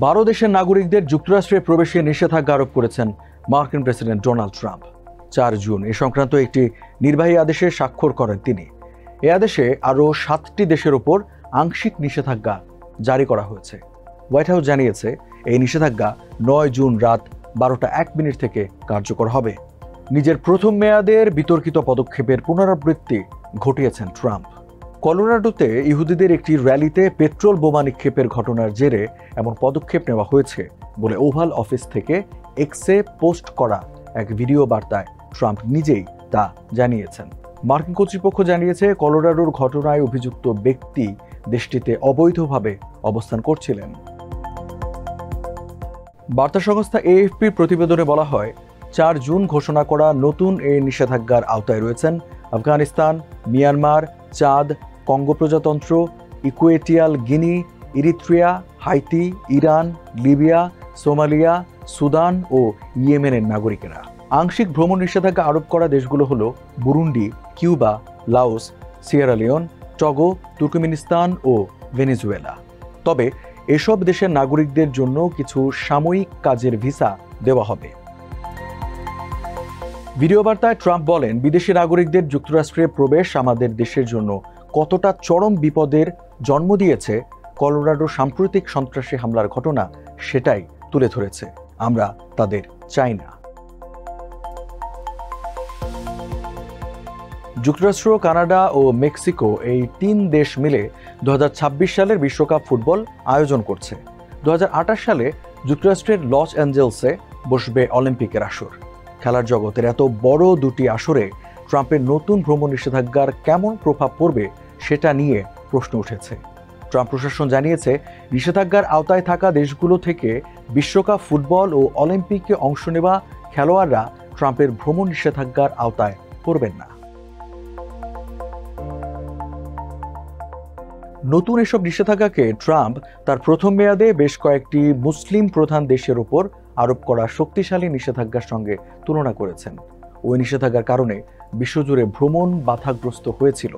12 দেশের নাগরিকদের যুক্তরাষ্ট্রে প্রবেশে নিষেধাজ্ঞা আরোপ করেছেন মার্কিন প্রেসিডেন্ট ডোনাল্ড ট্রাম্প। 4 জুন এ সংক্রান্ত একটি নির্বাহী আদেশে স্বাক্ষর করেন তিনি। এ আদেশে আরও 7টি দেশের ওপর আংশিক নিষেধাজ্ঞা জারি করা হয়েছে। হোয়াইট হাউস জানিয়েছে এই নিষেধাজ্ঞা 9 জুন রাত 12:01 থেকে কার্যকর হবে। নিজের প্রথম মেয়াদের বিতর্কিত পদক্ষেপের পুনরাবৃত্তি ঘটিয়েছেন ট্রাম্প। কলোরাডোতে ইহুদিদের একটি র্যালিতে পেট্রোল বোমা নিক্ষেপের ঘটনার জেরে এমন পদক্ষেপ নেওয়া হয়েছে বলে ওভাল অফিস থেকে এক্সে পোস্ট করা এক ভিডিও বার্তায় ট্রাম্প নিজেই তা জানিয়েছেন। মার্কিন কর্তৃপক্ষ জানিয়েছে কলোরাডোর ঘটনায় অভিযুক্ত ব্যক্তি দেশটিতে অবৈধভাবে অবস্থান করছিলেন। বার্তা সংস্থা এএফপির প্রতিবেদনে বলা হয়, 4 জুন ঘোষণা করা নতুন এই নিষেধাজ্ঞার আওতায় রয়েছেন আফগানিস্তান, মিয়ানমার, চাদ, কঙ্গো প্রজাতন্ত্র, Equatorial Guinea, Eritrea, Haiti, Iran, Libya, Somalia, Sudan ও ইয়েমেনের নাগরিকেরা। আংশিক ভ্রমণ নিষেধাজ্ঞা আরোপ করা দেশগুলো হলো Burundi, Cuba, Laos, Sierra Leone, Togo, Turkmenistan ও ভেনেজুয়েলা। তবে এসব দেশের নাগরিকদের জন্য কিছু সাময়িক কাজের ভিসা দেওয়া হবে। ভিডিও বার্তায় ট্রাম্প বলেন, বিদেশি নাগরিকদের যুক্তরাষ্ট্রে প্রবেশ আমাদের দেশের জন্য কতটা চরম বিপদের জন্ম দিয়েছে কলোরাডো সাম্প্রতিক সন্ত্রাসী হামলার ঘটনা সেটাই তুলে ধরেছে। আমরা তাদের চাই না। যুক্তরাষ্ট্র, কানাডা ও মেক্সিকো এই 3 দেশ মিলে 2026 সালের বিশ্বকাপ ফুটবল আয়োজন করছে। 2028 সালে যুক্তরাষ্ট্রের লস অ্যাঞ্জেলসে বসবে অলিম্পিকের আসর। খেলার জগতের এত বড় দুটি আসরে ট্রাম্পের নতুন ভ্রমণ নিষেধাজ্ঞার কেমন প্রভাব পড়বে সেটা নিয়ে প্রশ্ন উঠেছে। ট্রাম্প প্রশাসন জানিয়েছে, নিষেধাজ্ঞার আওতায় থাকা দেশগুলো থেকে বিশ্বকাপ ফুটবল ও অলিম্পিকে অংশ নেওয়া খেলোয়াড়রা ট্রাম্পের ভ্রমণ নিষেধাজ্ঞার আওতায় পড়বেন না। নতুন এসব নিষেধাজ্ঞাকে ট্রাম্প তার প্রথম মেয়াদে বেশ কয়েকটি মুসলিম প্রধান দেশের উপর আরোপ করা শক্তিশালী নিষেধাজ্ঞার সঙ্গে তুলনা করেছেন। ওই নিষেধাজ্ঞার কারণে বিশ্বজুড়ে ভ্রমণ বাধাগ্রস্ত হয়েছিল।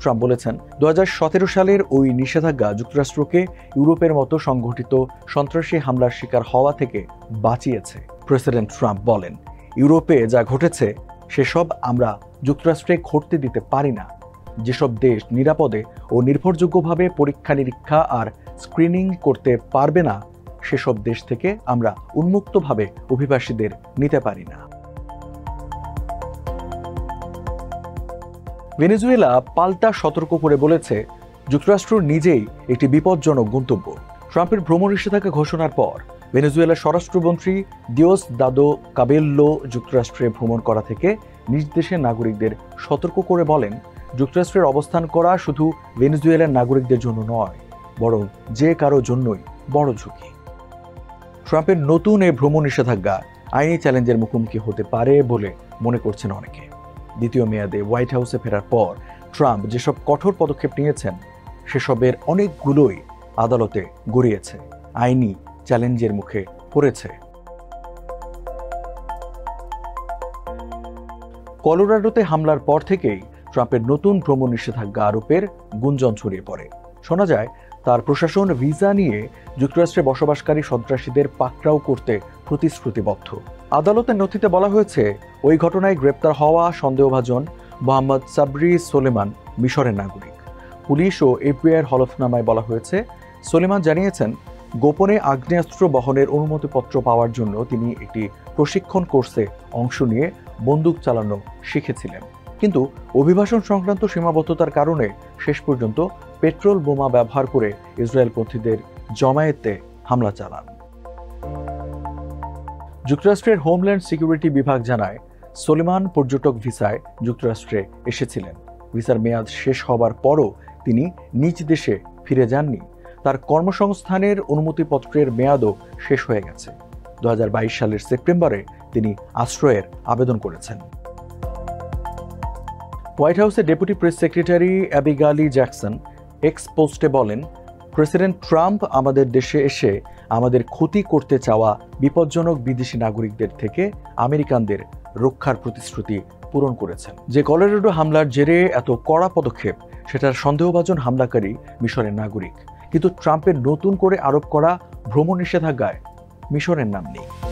ট্রাম্প বলেছেন, 2017 সালের ওই নিষেধাজ্ঞা যুক্তরাষ্ট্রকে ইউরোপের মতো সংঘটিত সন্ত্রাসী হামলার শিকার হওয়া থেকে বাঁচিয়েছে। প্রেসিডেন্ট ট্রাম্প বলেন, ইউরোপে যা ঘটেছে সেসব আমরা যুক্তরাষ্ট্রে ঘটতে দিতে পারি না। যেসব দেশ নিরাপদে ও নির্ভরযোগ্যভাবে পরীক্ষা নিরীক্ষা আর স্ক্রিনিং করতে পারবে না, সেসব দেশ থেকে আমরা উন্মুক্তভাবে অভিবাসীদের নিতে পারি না। ভেনেজুয়েলা পাল্টা সতর্ক করে বলেছে, যুক্তরাষ্ট্র নিজেই একটি বিপজ্জনক গন্তব্য। ট্রাম্পের ভ্রমণ নিষেধাজ্ঞা ঘোষণার পর ভেনেজুয়েলার স্বরাষ্ট্রমন্ত্রী দিওসদাদো কাবেল্লো যুক্তরাষ্ট্রে ভ্রমণ করা থেকে নিজ দেশের নাগরিকদের সতর্ক করে বলেন, যুক্তরাষ্ট্রের অবস্থান করা শুধু ভেনেজুয়েলার নাগরিকদের জন্য নয়, বরং যে কারো জন্যই বড় ঝুঁকি। ট্রাম্পের নতুন এই ভ্রমণ নিষেধাজ্ঞা আইনি চ্যালেঞ্জের মুখোমুখি হতে পারে বলে মনে করছেন অনেকে। দ্বিতীয় মেয়াদে হোয়াইট হাউসে ফেরার পর ট্রাম্প যেসব কঠোর পদক্ষেপ নিয়েছেন সেসবের অনেকগুলোই আদালতে গড়িয়েছে, আইনি চ্যালেঞ্জের মুখে পড়েছে। কলোরাডোতে হামলার পর থেকেই ট্রাম্পের নতুন ভ্রমণ নিষেধাজ্ঞা আরোপের গুঞ্জন ছড়িয়ে পড়ে। শোনা যায়, তার প্রশাসন ভিসা নিয়ে যুক্তরাষ্ট্রে বসবাসকারী সন্ত্রাসীদের পাকড়াও করতে প্রতিশ্রুতিবদ্ধ। আদালতের নথিতে বলা হয়েছে, ওই ঘটনায় গ্রেপ্তার হওয়া সন্দেহভাজন মোহাম্মদ সাবরি সোলেমান মিশরের নাগরিক। পুলিশ ও এফবিআইয়ের হলফনামায় বলা হয়েছে, সোলেমান জানিয়েছেন, গোপনে আগ্নেয়াস্ত্র বহনের অনুমতিপত্র পাওয়ার জন্য তিনি একটি প্রশিক্ষণ কোর্সে অংশ নিয়ে বন্দুক চালানো শিখেছিলেন। কিন্তু অভিবাসন সংক্রান্ত সীমাবদ্ধতার কারণে শেষ পর্যন্ত পেট্রোল বোমা ব্যবহার করে ইসরায়েলপন্থীদের জমায়েতে হামলা চালান। যুক্তরাষ্ট্রের হোমল্যান্ড সিকিউরিটি বিভাগ জানায়, সোলেমান পর্যটক ভিসায় যুক্তরাষ্ট্রে এসেছিলেন। ভিসার মেয়াদ শেষ হবার পরও তিনি নিজ দেশে ফিরে যাননি। তার কর্মসংস্থানের অনুমতিপত্রের মেয়াদও শেষ হয়ে গেছে। 2022 সালের সেপ্টেম্বরে তিনি আশ্রয়ের আবেদন করেছেন। হোয়াইট হাউসের deputy press secretary Abigail Jackson X পোস্টে বলেন, প্রেসিডেন্ট ট্রাম্প আমাদের দেশে এসে আমাদের ক্ষতি করতে চাওয়া বিপজ্জনক বিদেশি নাগরিকদের থেকে আমেরিকানদের রক্ষার প্রতিশ্রুতি পূরণ করেছেন। যে কলোরাডো হামলার জেরে এত কড়া পদক্ষেপ, সেটার সন্দেহভাজন হামলাকারী মিশরের নাগরিক। কিন্তু ট্রাম্পের নতুন করে আরোপ করা ভ্রমণ নিষেধাজ্ঞায় মিশরের নাম নেই।